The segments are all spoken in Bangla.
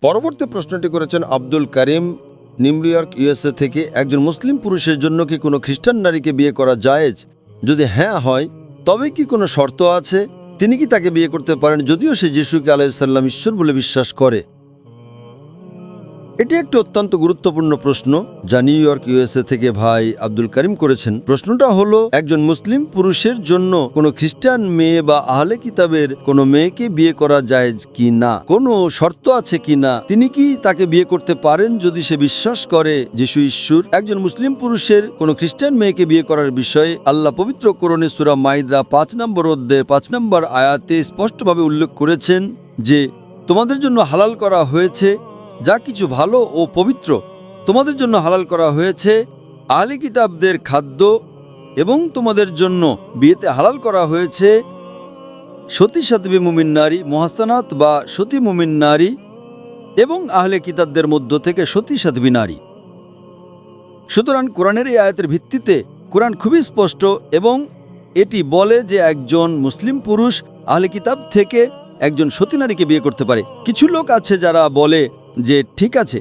পরবর্তী প্রশ্নটি করেছেন Abdul Karim, new York, USA থেকে। একজন মুসলিম পুরুষের জন্য কি কোনো খ্রিস্টান নারীকে বিয়ে করা জায়েজ? যদি হ্যাঁ হয়, তবে কি কোনো শর্ত আছে? তিনি কি তাকে বিয়ে করতে পারেন যদিও সে যিশুকে আলাইহিস সালাম ঈশ্বর বলে বিশ্বাস করে? এটি একটি অত্যন্ত গুরুত্বপূর্ণ প্রশ্ন যা নিউ ইয়র্ক, ইউএসএ থেকে ভাই আব্দুল করিম করেছেন। প্রশ্নটা হলো, একজন মুসলিম পুরুষের জন্য কোনো খ্রিস্টান মেয়ে বা আহলে কিতাবের কোনো মেয়েকে বিয়ে করা জায়েজ কি না, কোনো শর্ত আছে কি না, তিনি কি তাকে বিয়ে করতে পারেন যদি সে বিশ্বাস করে যিশু ঈশ্বর? একজন মুসলিম পুরুষের কোনো খ্রিস্টান মেয়েকে বিয়ে করার বিষয়ে আল্লাহ পবিত্র কোরআনে সূরা মাইদা 5 নম্বর অধ্যায়ে 5 নম্বর আয়াতে স্পষ্টভাবে উল্লেখ করেছেন যে তোমাদের জন্য হালাল করা হয়েছে যা কিছু ভালো ও পবিত্র, তোমাদের জন্য হালাল করা হয়েছে আহলে কিতাবদের খাদ্য, এবং তোমাদের জন্য বিয়েতে হালাল করা হয়েছে সতী সাধ্বী মুমিন নারী, মুহসানাত বা সতী মুমিন নারী, এবং আহলে কিতাবদের মধ্য থেকে সতী সাধ্বী নারী। সুতরাং কোরআনের এই আয়াতের ভিত্তিতে কোরআন খুবই স্পষ্ট, এবং এটি বলে যে একজন মুসলিম পুরুষ আহলে কিতাব থেকে একজন সতী নারীকে বিয়ে করতে পারে। কিছু লোক আছে যারা বলে যে ঠিক আছে,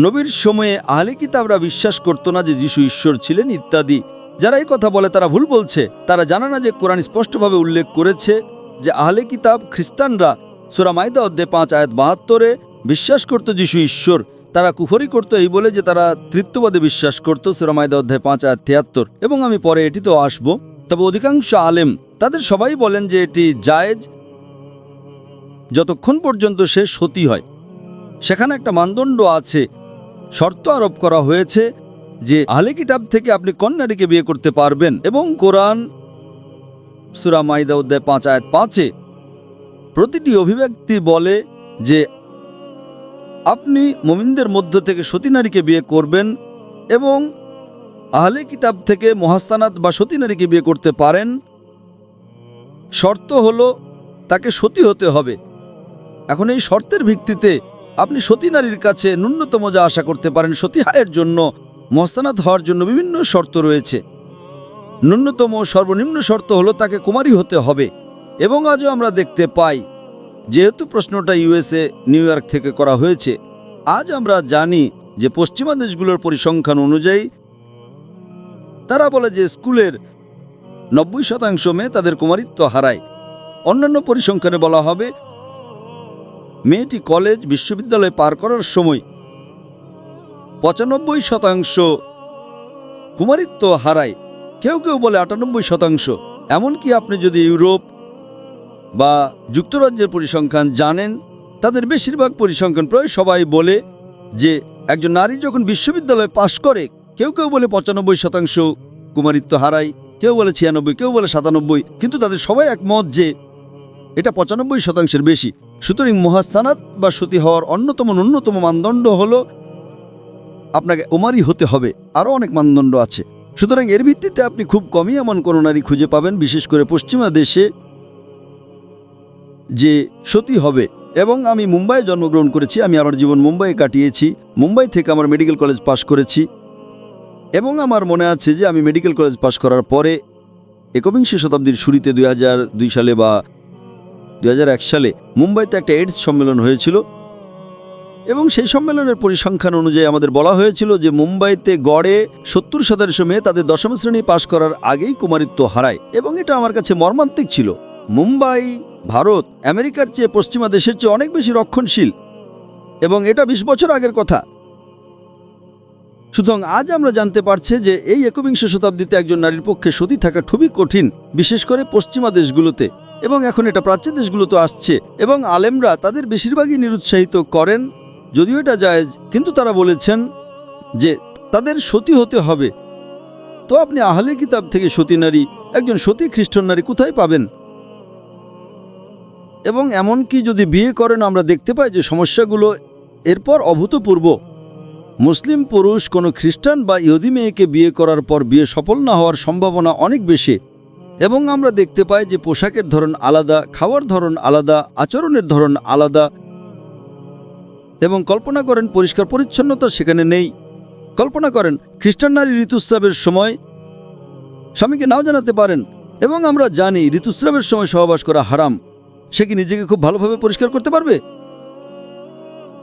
নবীর সময়ে আহলে কিতাবরা বিশ্বাস করত না যে যিশু ঈশ্বর ছিলেন ইত্যাদি। যারা এই কথা বলে তারা ভুল বলছে। তারা জানে না যে কোরআন স্পষ্টভাবে উল্লেখ করেছে যে আহলে কিতাব খ্রিস্টানরা সূরা মাইদা অধ্যায় 5 আয়াত 72 বিশ্বাস করত যিশু ঈশ্বর। তারা কুফরি করত এই বলে যে তারা তৃত্ববাদে বিশ্বাস করত, সূরা মাইদা অধ্যায় 5 আয়াত 73, এবং আমি পরে এটিতেও আসব। তবে অধিকাংশ আলেম তাদের সবাই বলেন যে এটি জায়েজ যতক্ষণ পর্যন্ত সে সতী হয়। সেখানে একটা মানদণ্ড আছে, শর্ত আরোপ করা হয়েছে যে আহলে কিতাব থেকে আপনি কোন নারীকে বিয়ে করতে পারবেন, এবং কোরআন সূরা মাইদা অধ্যায় 5 আয়াত 5 প্রতিটি অভিব্যক্তি বলে যে আপনি মুমিনদের মধ্য থেকে সতী নারীকে বিয়ে করবেন, এবং আহলে কিতাব থেকে মুহসানাত বা সতী নারীকে বিয়ে করতে পারেন। শর্ত হলো তাকে সতী হতে হবে। এখন এই শর্তের ভিত্তিতে আপনি সতী নারীর কাছে ন্যূনতম যা আশা করতে পারেন, সতী হায়ের জন্য, মুহসানাত হওয়ার জন্য বিভিন্ন শর্ত রয়েছে। ন্যূনতম সর্বনিম্ন শর্ত হলো তাকে কুমারী হতে হবে। এবং আজও আমরা দেখতে পাই, যেহেতু প্রশ্নটা ইউএসএ, নিউ ইয়র্ক থেকে করা হয়েছে, আজ আমরা জানি যে পশ্চিমা দেশগুলোর পরিসংখ্যান অনুযায়ী তারা বলে যে স্কুলের 90% মেয়ে তাদের কুমারিত্ব হারায়। অন্যান্য পরিসংখ্যানে বলা হবে মেয়েটি কলেজ, বিশ্ববিদ্যালয় পার করার সময় 95% কুমারিত্ব হারায়। কেউ কেউ বলে 98%। এমনকি আপনি যদি ইউরোপ বা যুক্তরাজ্যের পরিসংখ্যান জানেন, তাদের বেশিরভাগ পরিসংখ্যান প্রায় সবাই বলে যে একজন নারী যখন বিশ্ববিদ্যালয় পাশ করে, কেউ কেউ বলে 95% কুমারিত্ব হারায়, কেউ বলে 96, কেউ বলে 97, কিন্তু তাদের সবাই একমত যে এটা 95%-এর বেশি। সুতরাং মুহসানাত বা সতী হওয়ার অন্যতম ন্যূনতম মানদণ্ড হলো আপনাকে কুমারী হতে হবে। আরও অনেক মানদণ্ড আছে। সুতরাং এর ভিত্তিতে আপনি খুব কমই এমন কোনো নারী খুঁজে পাবেন, বিশেষ করে পশ্চিমা দেশে, যে সতী হবে। এবং আমি মুম্বাইয়ে জন্মগ্রহণ করেছি, আমি আমার জীবন মুম্বাইয়ে কাটিয়েছি। মুম্বাই থেকে আমার মেডিকেল কলেজ পাশ করেছি, এবং আমার মনে আছে যে আমি মেডিকেল কলেজ পাশ করার পরে একবিংশ শতাব্দীর শুরুতে 2002 সালে বা 2001 সালে মুম্বাইতে একটা এইডস সম্মেলন হয়েছিল, এবং সেই সম্মেলনের পরিসংখ্যান অনুযায়ী আমাদের বলা হয়েছিল যে মুম্বাইতে গড়ে 70% মেয়ে তাদের 10ম শ্রেণী পাশ করার আগেই কুমারিত্ব হারায়। এবং এটা আমার কাছে মর্মান্তিক ছিল। মুম্বাই, ভারত, আমেরিকার চেয়ে পশ্চিমা দেশের চেয়ে অনেক বেশি রক্ষণশীল, এবং এটা 20 বছর আগের কথা। সুতরাং আজ আমরা জানতে পারছি যে এই একবিংশ শতাব্দীতে একজন নারীর পক্ষে সতী থাকা খুবই কঠিন, বিশেষ করে পশ্চিমা দেশগুলোতে, এবং এখন এটা প্রাচ্য দেশগুলোতে আসছে। এবং আলেমরা তাদের বেশিরভাগই নিরুৎসাহিত করেন, যদিও এটা জায়েজ, কিন্তু তারা বলেছেন যে তাদের সতী হতে হবে। তো আপনি আহলে কিতাব থেকে সতী নারী, একজন সতী খ্রিস্টান নারী কোথায় পাবেন? এবং এমনকি যদি বিয়ে করেন, আমরা দেখতে পাই যে সমস্যাগুলো এরপর অভূতপূর্ব। মুসলিম পুরুষ কোনো খ্রিস্টান বা ইহুদি মেয়েকে বিয়ে করার পর বিয়ে সফল না হওয়ার সম্ভাবনা অনেক বেশি। এবং আমরা দেখতে পাই যে পোশাকের ধরন আলাদা, খাওয়ার ধরন আলাদা, আচরণের ধরন আলাদা। এবং কল্পনা করেন পরিষ্কার পরিচ্ছন্নতা সেখানে নেই। কল্পনা করেন খ্রিস্টান নারী ঋতুস্রাবের সময় স্বামীকে নাও জানাতে পারেন, এবং আমরা জানি ঋতুস্রাবের সময় সহবাস করা হারাম। সে কি নিজেকে খুব ভালোভাবে পরিষ্কার করতে পারবে?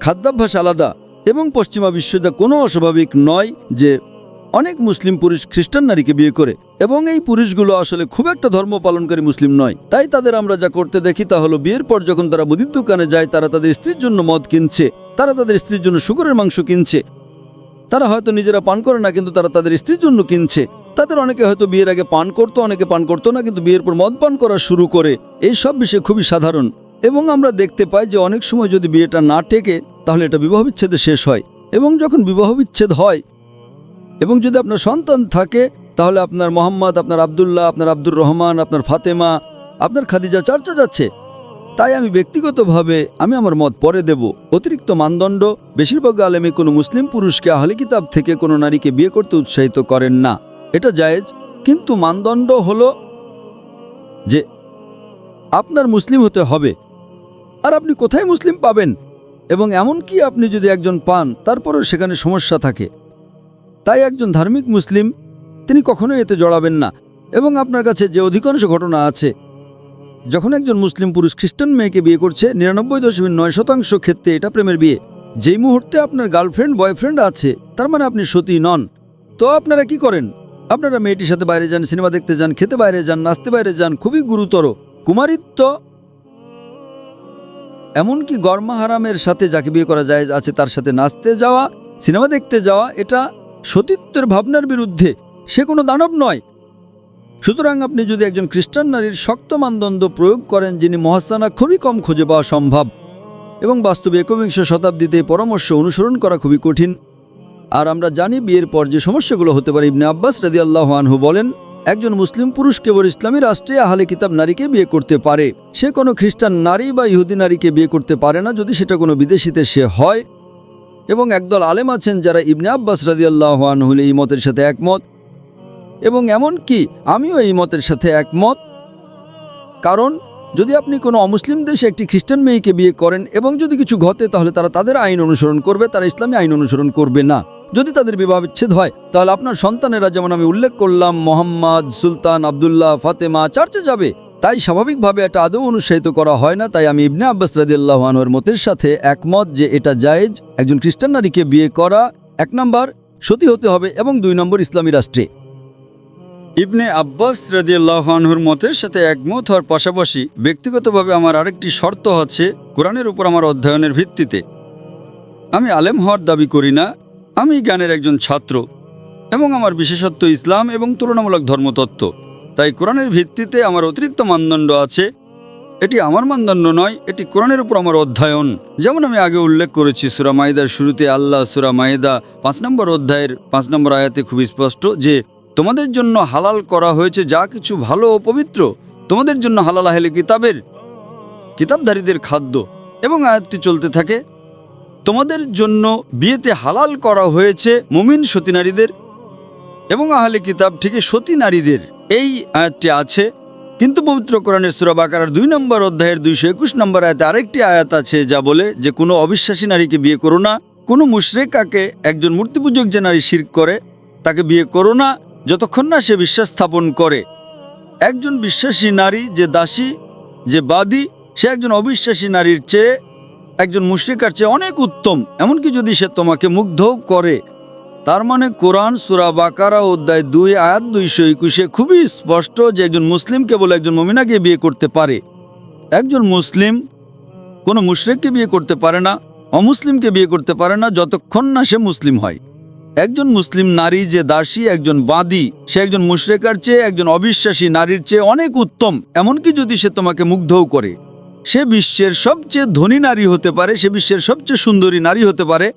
খাদ্যাভ্যাস আলাদা এবং পশ্চিমা বিশ্বটা কোনো অস্বাভাবিক নয় যে অনেক মুসলিম পুরুষ খ্রিস্টান নারীকে বিয়ে করে এবং এই পুরুষগুলো আসলে খুব একটা ধর্ম পালনকারী মুসলিম নয়। তাই তাদের আমরা যা করতে দেখি তা হলো বিয়ের পর যখন তারা মুদির দোকানে যায় তারা তাদের স্ত্রীর জন্য মদ কিনছে, তারা তাদের স্ত্রীর জন্য শুকরের মাংস কিনছে। তারা হয়তো নিজেরা পান করে না, কিন্তু তারা তাদের স্ত্রীর জন্য কিনছে। তাদের অনেকে হয়তো বিয়ের আগে পান করতো, অনেকে পান করতো না, কিন্তু বিয়ের পর মদ পান করা শুরু করে। এই সব বিষয় খুবই সাধারণ এবং আমরা দেখতে পাই যে অনেক সময় যদি বিয়েটা না টেকে তাহলে এটা বিবাহ বিচ্ছেদে শেষ হয়। এবং যখন বিবাহ বিচ্ছেদ হয় এবং যদি আপনার সন্তান থাকে তাহলে আপনার মোহাম্মদ, আপনার আব্দুল্লাহ, আপনার আব্দুর রহমান, আপনার ফাতেমা, আপনার খাদিজা চর্চা যাচ্ছে। তাই আমি ব্যক্তিগতভাবে আমার মত পরে দেব। অতিরিক্ত মানদণ্ড, বেশিরভাগ আলেমে কোনো মুসলিম পুরুষকে আহলে কিতাব থেকে কোনো নারীকে বিয়ে করতে উৎসাহিত করেন না। এটা জায়েজ, কিন্তু মানদণ্ড হলো যে আপনার মুসলিম হতে হবে। আর আপনি কোথায় মুসলিম পাবেন? এবং এমনকি আপনি যদি একজন পান তারপরেও সেখানে সমস্যা থাকে। তাই একজন ধার্মিক মুসলিম তিনি কখনোই এতে জড়াবেন না। এবং আপনার কাছে যে অধিকাংশ ঘটনা আছে যখন একজন মুসলিম পুরুষ খ্রিস্টান মেয়েকে বিয়ে করছে, 99.9% ক্ষেত্রে এটা প্রেমের বিয়ে। যেই মুহূর্তে আপনার গার্লফ্রেন্ড বয়ফ্রেন্ড আছে তার মানে আপনি সতী নন। তো আপনারা কি করেন? আপনারা মেয়েটির সাথে বাইরে যান, সিনেমা দেখতে যান, খেতে বাইরে যান, নাচতে বাইরে যান। খুবই গুরুতর কুমারিত্ব, এমনকি গরমা হারামের সাথে যাকে বিয়ে করা যায় আছে তার সাথে নাচতে যাওয়া, সিনেমা দেখতে যাওয়া, এটা সতীত্বের ভাবনার বিরুদ্ধে। সে কোনো দানব নয়। সুতরাং আপনি যদি একজন খ্রিস্টান নারীর শক্ত মানদণ্ড প্রয়োগ করেন যিনি মহাসানা খুবই কম খুঁজে পাওয়া সম্ভব, এবং বাস্তবে 21শ শতাব্দীতে পরামর্শ অনুসরণ করা খুবই কঠিন। আর আমরা জানি বিয়ের পর যে সমস্যাগুলো হতে পারে। ইবনে আব্বাস রাদিয়াল্লাহু আনহু বলেন, একজন মুসলিম পুরুষ কেবল ইসলামী রাষ্ট্রে আহলে কিতাব নারীকে বিয়ে করতে পারে। সে কোনো খ্রিস্টান নারী বা ইহুদি নারীকে বিয়ে করতে পারে না যদি সেটা কোনো বিদেশিতে সে হয়। এবং একদল আলেম আছেন যারা ইবনে আব্বাস রাদিয়াল্লাহু আনহু এই মতের সাথে একমত, এবং এমনকি আমিও এই মতের সাথে একমত। কারণ যদি আপনি কোনো অমুসলিম দেশে একটি খ্রিস্টান মেয়েকে বিয়ে করেন এবং যদি কিছু ঘটে তাহলে তারা তাদের আইন অনুসরণ করবে, তারা ইসলামী আইন অনুসরণ করবে না। যদি তাদের বিবাহ বিচ্ছেদ হয় তাহলে আপনার সন্তানেরা, যেমন আমি উল্লেখ করলাম, মোহাম্মদ, সুলতান, আবদুল্লাহ, ফাতেমা চার্চে যাবে। তাই স্বাভাবিকভাবে এটা আদৌ অনুৎসাহিত করা হয় না। তাই আমি ইবনে আব্বাস রাদিয়াল্লাহু আনহুর মতের সাথে একমত যে এটা জায়েজ একজন খ্রিস্টান নারীকে বিয়ে করা। 1 নম্বর সতী হতে হবে এবং 2 নম্বর ইসলামী রাষ্ট্রে। ইবনে আব্বাস রাদিয়াল্লাহু আনহুর মতের সাথে একমত হওয়ার পাশাপাশি ব্যক্তিগতভাবে আমার আরেকটি শর্ত হচ্ছে কোরআনের উপর আমার অধ্যয়নের ভিত্তিতে। আমি আলেম হওয়ার দাবি করি না, আমি জ্ঞানের একজন ছাত্র এবং আমার বিশেষত্ব ইসলাম এবং তুলনামূলক ধর্মতত্ত্ব। তাই কোরআনের ভিত্তিতে আমার অতিরিক্ত মানদণ্ড আছে। এটি আমার মানদণ্ড নয়, এটি কোরআনের উপর আমার অধ্যয়ন। যেমন আমি আগে উল্লেখ করেছি, সূরা মাইদার শুরুতে আল্লাহ সূরা মাইদা 5 নম্বর অধ্যায়ের 5 নম্বর আয়াতে খুব স্পষ্ট যে তোমাদের জন্য হালাল করা হয়েছে যা কিছু ভালো ও পবিত্র, তোমাদের জন্য হালাল আহলে কিতাবধারীদের খাদ্য। এবং আয়াতটি চলতে থাকে, তোমাদের জন্য বিয়েতে হালাল করা হয়েছে মুমিন সতী নারীদের এবং আহলে কিতাব থেকে সতী নারীদের। এই আয়াতটি আছে। কিন্তু পবিত্র কোরআনের সূরা বাকারার 2 নম্বর অধ্যায়ের 221 নম্বর আয়াতে আরেকটি আয়াত আছে যা বলে যে কোনো অবিশ্বাসী নারীকে বিয়ে করো না। কোনো মুশরিকাকে, একজন মূর্তিপূজক যে নারী শিরক করে, তাকে বিয়ে করো না যতক্ষণ না সে বিশ্বাস স্থাপন করে। একজন বিশ্বাসী নারী যে দাসী, যে বাদী, সে একজন অবিশ্বাসী নারীর চেয়ে, একজন মুশরিকার চেয়ে অনেক উত্তম, এমনকি যদি সে তোমাকে মুগ্ধও করে। তার মানে কোরআন সূরা বাকারা অধ্যায় 2 আয়াত 221 খুবই স্পষ্ট যে একজন মুসলিম কেবল একজন মুমিনাকে বিয়ে করতে পারে। একজন মুসলিম কোনো মুশরিককে বিয়ে করতে পারে না, অমুসলিমকে বিয়ে করতে পারে না যতক্ষণ না সে মুসলিম হয়। একজন মুসলিম নারী যে দাসী, একজন বাদী, সে একজন মুশরিকার চেয়ে, একজন অবিশ্বাসী নারীর চেয়ে অনেক উত্তম, এমনকি যদি সে তোমাকে মুগ্ধও করে। সে বিশ্বের সবচেয়ে ধনী নারী হতে পারে, সে বিশ্বের সবচেয়ে সুন্দরী নারী হতে পারে,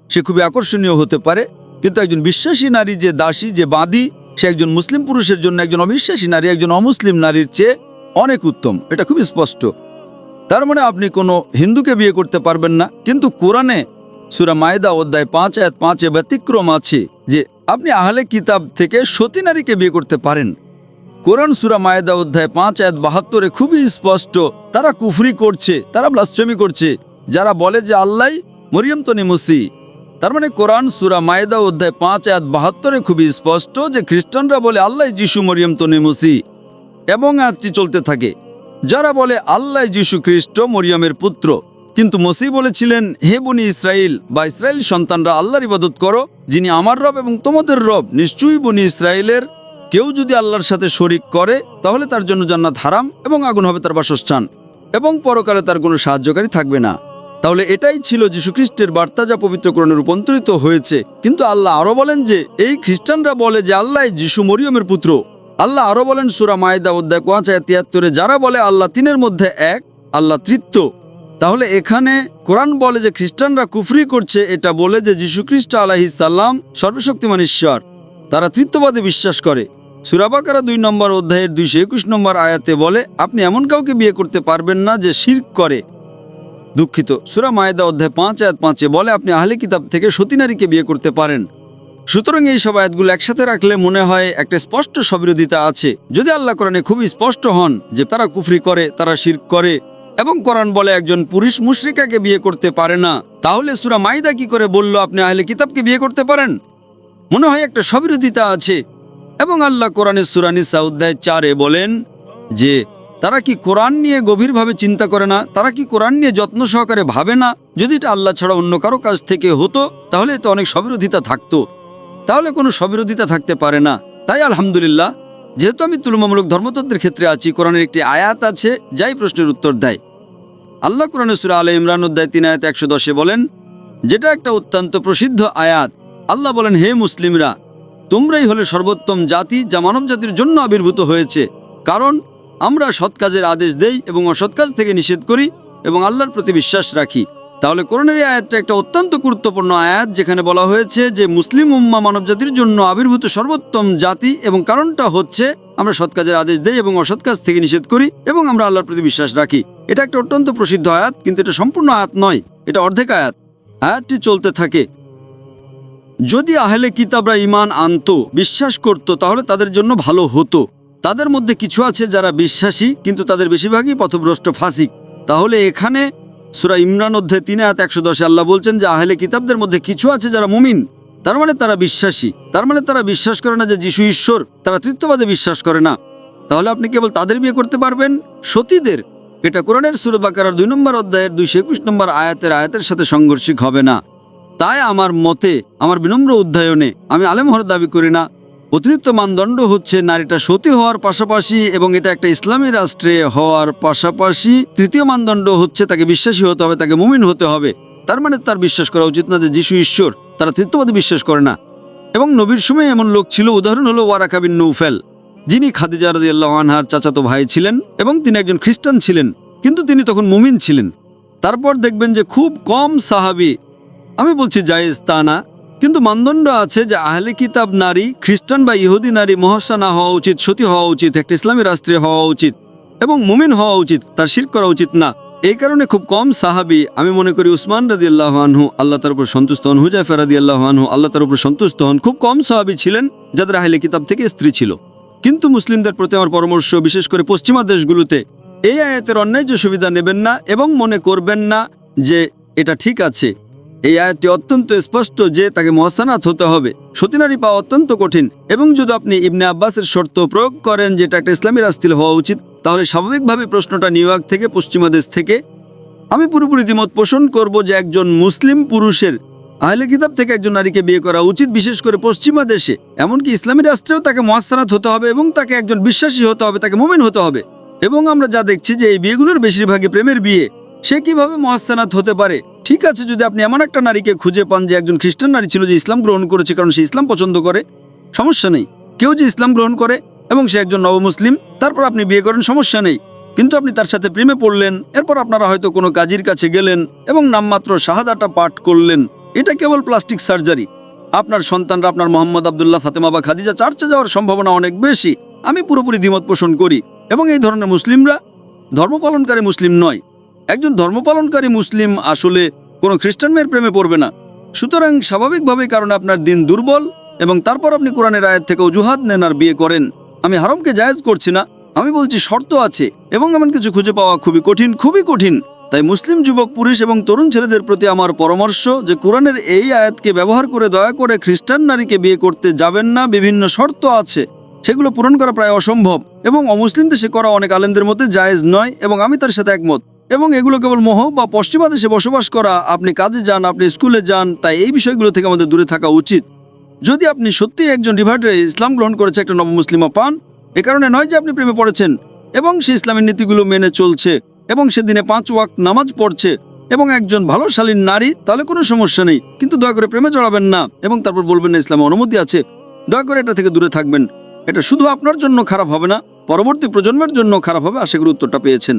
সে খুবই আকর্ষণীয় হতে পারে, কিন্তু একজন বিশ্বাসী নারী যে দাসী, যে বাদী, সে একজন মুসলিম পুরুষের জন্য একজন অবিশ্বাসী নারী, একজন অমুসলিম নারীর চেয়ে অনেক উত্তম। এটা খুবই স্পষ্ট। তার মানে আপনি কোনো হিন্দুকে বিয়ে করতে পারবেন না, কিন্তু কোরআনে সূরা মাইদা অধ্যায় 5 আয়াত 5 ব্যতিক্রম আছে যে আপনি আহলে কিতাব থেকে সতী নারীকে বিয়ে করতে পারেন। কোরআন সূরা মাইদা অধ্যায় 5 আয়াত 72 খুবই স্পষ্ট। তারা কুফরি করছে, তারা ব্লাসফেমি করছে, যারা বলে যে আল্লাহ মরিয়ম তনি মুসি। তার মানে কোরআন সূরা মাইদা অধ্যায় 5 আয়াত 72 খুবই স্পষ্ট যে খ্রিস্টানরা বলে আল্লাহ যিশু মরিয়ম তনি মুসি, এবং আয়াতটি চলতে থাকে। যারা বলে আল্লাহ যিশু খ্রিস্ট মরিয়মের পুত্র, কিন্তু মসিহ বলেছিলেন, হে বনি ইসরাইল বা ইসরায়েল সন্তানরা, আল্লাহর ইবাদত করো যিনি আমার রব এবং তোমাদের রব। নিশ্চয়ই বনি ইসরায়েলের কেউ যদি আল্লাহর সাথে শরিক করে তাহলে তার জন্য জান্নাত হারাম এবং আগুন হবে তার বাসস্থান, এবং পরকালে তার কোনো সাহায্যকারী থাকবে না। তাহলে এটাই ছিল যীশুখ্রিস্টের বার্তা, যা পবিত্র কোরআনে রূপান্তরিত হয়েছে। কিন্তু আল্লাহ আরো বলেন যে এই খ্রিস্টানরা বলে যে আল্লাহ যিশু মরিয়মের পুত্র। আল্লাহ আরো বলেন সূরা মায়েদা অধ্যায় ৫ আয়াত ৭৩, যারা বলে আল্লাহ তিনের মধ্যে এক, আল্লাহ তৃতীয়। তাহলে এখানে কোরআন বলে যে খ্রিস্টানরা কুফরি করছে এটা বলে যে যীশুখ্রিস্ট আলাইহিস সালাম সর্বশক্তিমান ঈশ্বর, তারা তৃতীয়বাদে বিশ্বাস করে। সূরা বাকারা ২ নম্বর অধ্যায়ের ২২১ নম্বর আয়াতে বলে আপনি এমন কাউকে বিয়ে করতে পারবেন না যে শিরক করে। দুঃখিত, সূরা মায়েদা অধ্যায় ৫ আয়াত ৫-এ বলে আপনি আহলে কিতাব থেকে সতী নারীকে বিয়ে করতে পারেন। সুতরাং এই সব আয়াতগুলো একসাথে রাখলে মনে হয় একটা স্পষ্ট সবিরোধিতা আছে। যদি আল্লাহ কোরআনে খুবই স্পষ্ট হন যে তারা কুফরি করে, তারা শিরক করে, এবং কোরআন বলে একজন পুরুষ মুশরিকাকে বিয়ে করতে পারে না, তাহলে সূরা মাইদা কি করে বলল আপনি আহলে কিতাবকে বিয়ে করতে পারেন? মনে হয় একটা সবিরোধিতা আছে। এবং আল্লাহ কোরআনের সূরা নিসা অধ্যায় ৪-এ বলেন যে তারা কি কোরআন নিয়ে গভীরভাবে চিন্তা করে না, তারা কি কোরআন নিয়ে যত্ন সহকারে ভাবে না? যদি এটা আল্লাহ ছাড়া অন্য কারো কাছ থেকে হতো তাহলে তো অনেক সবিরোধিতা থাকতো, তাহলে কোনো সবিরোধিতা থাকতে পারে না। তাই আলহামদুলিল্লাহ, যেহেতু আমি তুলনামূলক ধর্মতত্ত্বের ক্ষেত্রে আছি, কোরআনের একটি আয়াত আছে যাই প্রশ্নের উত্তর দেয়। আল্লাহ কোরআনে সূরা আলে ইমরান অধ্যায় ৩ আয়াত ১১০-এ বলেন, যেটা একটা অত্যন্ত প্রসিদ্ধ আয়াত। আল্লাহ বলেন, হে মুসলিমরা, তোমরাই হলে সর্বোত্তম জাতি যা মানব জাতির জন্য আবির্ভূত হয়েছে, কারণ আমরা সৎ কাজের আদেশ দেই এবং অসৎ কাজ থেকে নিষেধ করি এবং আল্লাহর প্রতি বিশ্বাস রাখি। তাহলে কোরআনের এই আয়াতটা একটা অত্যন্ত গুরুত্বপূর্ণ আয়াত, যেখানে বলা হয়েছে যে মুসলিম উম্মাহ মানব জাতির জন্য আবির্ভূত সর্বোত্তম জাতি, এবং কারণটা হচ্ছে আমরা সৎ কাজের আদেশ দেই এবং অসৎ কাজ থেকে নিষেধ করি এবং আমরা আল্লাহর প্রতি বিশ্বাস রাখি। এটা একটা অত্যন্ত প্রসিদ্ধ আয়াত, কিন্তু এটা সম্পূর্ণ আয়াত নয়, এটা অর্ধেক আয়াত। আয়াতটি চলতে থাকে, যদি আহলে কিতাবরা ঈমান আনতো, বিশ্বাস করত, তাহলে তাদের জন্য ভালো হতো। তাদের মধ্যে কিছু আছে যারা বিশ্বাসী, কিন্তু তাদের বেশিরভাগই পথভ্রষ্ট ফাসিক। তাহলে এখানে সূরা ইমরান অধ্যায় ৩ আয়াত ১১০-এ আল্লাহ বলছেন যে আহলে কিতাবদের মধ্যে কিছু আছে যারা মুমিন, তার মানে তারা বিশ্বাসী, তার মানে তারা বিশ্বাস করে না যে যিশু ঈশ্বর, তারা তৃতীয়বাদে বিশ্বাস করে না। তাহলে আপনি কেবল তাদের বিয়ে করতে পারবেন, সতীদের। এটা কোরআনের সূরা বাকারার ২ নম্বর অধ্যায়ের ২২১ নম্বর আয়াতের সাথে সাংঘর্ষিক হবে না। তাই আমার মতে, আমার বিনম্র অধ্যয়নে, আমি আলেম হওয়ার দাবি করি না, অতিরিক্ত মানদণ্ড হচ্ছে নারীটা সতী হওয়ার পাশাপাশি, এবং এটা একটা ইসলামী রাষ্ট্রে হওয়ার পাশাপাশি তৃতীয় মানদণ্ড হচ্ছে তাকে বিশ্বাসী হতে হবে, তাকে মুমিন হতে হবে। তার মানে তার বিশ্বাস করা উচিত না যে যিশু ঈশ্বর, তারা তৃতীয়বাদে বিশ্বাস করে না। এবং নবীর সময় এমন লোক ছিল, উদাহরণ হলো ওয়ারাকা বিন নৌফেল, যিনি খাদিজা রাদিয়াল্লাহু আনহার চাচাতো ভাই ছিলেন এবং তিনি একজন খ্রিস্টান ছিলেন, কিন্তু তিনি তখন মুমিন ছিলেন। তারপর দেখবেন যে খুব কম সাহাবী, আমি বলছি জায়েজ তা না, কিন্তু মানদণ্ড আছে যে আহলে কিতাব নারী, খ্রিস্টান বা ইহুদি নারী মুহসানা হওয়া উচিত, সতী হওয়া উচিত, একটা ইসলামী রাষ্ট্রে হওয়া উচিত এবং মুমিন হওয়া উচিত, তার শিরক করা উচিত না। এই কারণে খুব কম সাহাবী, আমি মনে করি উসমান রাদিয়াল্লাহু আনহু আল্লাহ তার উপর সন্তুষ্ট হন, হুযায়ফা রাদিয়াল্লাহু আনহু আল্লাহ তার উপর সন্তুষ্ট হন, খুব কম সাহাবী ছিলেন যাদের আহলে কিতাব থেকে স্ত্রী ছিল। কিন্তু মুসলিমদের প্রতি আমার পরামর্শ, বিশেষ করে পশ্চিমা দেশগুলোতে, এই আয়াতের অন্যায্য সুবিধা নেবেন না এবং মনে করবেন না যে এটা ঠিক আছে। এই আয়াতটি অত্যন্ত স্পষ্ট যে তাকে মুহসানাত হতে হবে, সতী নারী পাওয়া অত্যন্ত কঠিন। এবং যদি আপনি ইবনে আব্বাসের শর্ত প্রয়োগ করেন যেটা একটা ইসলামী রাষ্ট্র হওয়া উচিত, তাহলে স্বাভাবিকভাবে প্রশ্নটা নিউ ইয়র্ক থেকে, পশ্চিমা দেশ থেকে। আমি পুরোপুরি দ্বিমত পোষণ করব যে একজন মুসলিম পুরুষের আহলে কিতাব থেকে একজন নারীকে বিয়ে করা উচিত, বিশেষ করে পশ্চিমা দেশে। এমনকি ইসলামী রাষ্ট্রেও তাকে মুহসানাত হতে হবে এবং তাকে একজন বিশ্বাসী হতে হবে, তাকে মুমিন হতে হবে। এবং আমরা যা দেখছি যে এই বিয়েগুলোর বেশিরভাগই প্রেমের বিয়ে। সে কিভাবে মুহসানাত হতে পারে? ঠিক আছে, যদি আপনি এমন একটা নারীকে খুঁজে পান যে একজন খ্রিস্টান নারী ছিল, যে ইসলাম গ্রহণ করেছে কারণ সে ইসলাম পছন্দ করে, সমস্যা নেই। কেউ যে ইসলাম গ্রহণ করে এবং সে একজন নবমুসলিম, তারপর আপনি বিয়ে করেন, সমস্যা নেই। কিন্তু আপনি তার সাথে প্রেমে পড়লেন, এরপর আপনারা হয়তো কোনো কাজীর কাছে গেলেন এবং নামমাত্র শাহাদাটা পাঠ করলেন, এটা কেবল প্লাস্টিক সার্জারি। আপনার সন্তানরা আপনার মোহাম্মদ, আবদুল্লাহ, ফাতেমা বা খাদিজা চার্চে যাওয়ার সম্ভাবনা অনেক বেশি। আমি পুরোপুরি দ্বিমত পোষণ করি। এবং এই ধরনের মুসলিমরা ধর্মপালনকারী মুসলিম নয়। একজন ধর্মপালনকারী মুসলিম আসলে কোনো খ্রিস্টান মেয়ের প্রেমে পড়বে না। সুতরাং স্বাভাবিকভাবেই, কারণ আপনার দিন দুর্বল এবং তারপর আপনি কোরআনের আয়াত থেকে অজুহাত নেন আর বিয়ে করেন। আমি হারামকে জায়েজ করছি না, আমি বলছি শর্ত আছে এবং এমন কিছু খুঁজে পাওয়া খুবই কঠিন, খুবই কঠিন। তাই মুসলিম যুবক পুরুষ এবং তরুণ ছেলেদের প্রতি আমার পরামর্শ যে কোরআনের এই আয়াতকে ব্যবহার করে দয়া করে খ্রিস্টান নারীকে বিয়ে করতে যাবেন না। বিভিন্ন শর্ত আছে, সেগুলো পূরণ করা প্রায় অসম্ভব এবং অমুসলিম দেশে করা অনেক আলেমদের মধ্যে জায়েজ নয়, এবং আমি তার সাথে একমত। এবং এগুলো কেবল মোহ বা পশ্চিমা দেশে বসবাস করা, আপনি কাজে যান, আপনি স্কুলে যান, তাই এই বিষয়গুলো থেকে আমাদের দূরে থাকা উচিত। যদি আপনি সত্যি একজন রিভার্ট হয়ে ইসলাম গ্রহণ করেছে, একটা নবমুসলিমা পান, এ কারণে নয় যে আপনি প্রেমে পড়েছেন এবং সে ইসলামের নীতিগুলো মেনে চলছে এবং সে দিনে 5 ওয়াক্ত নামাজ পড়ছে এবং একজন ভালো শালীন নারী, তাহলে কোনো সমস্যা নেই। কিন্তু দয়া করে প্রেমে জড়াবেন না এবং তারপর বলবেন না ইসলামে অনুমতি আছে। দয়া করে এটা থেকে দূরে থাকবেন। এটা শুধু আপনার জন্য খারাপ হবে না, পরবর্তী প্রজন্মের জন্য খারাপ হবে। আশা করি উত্তরটা পেয়েছেন।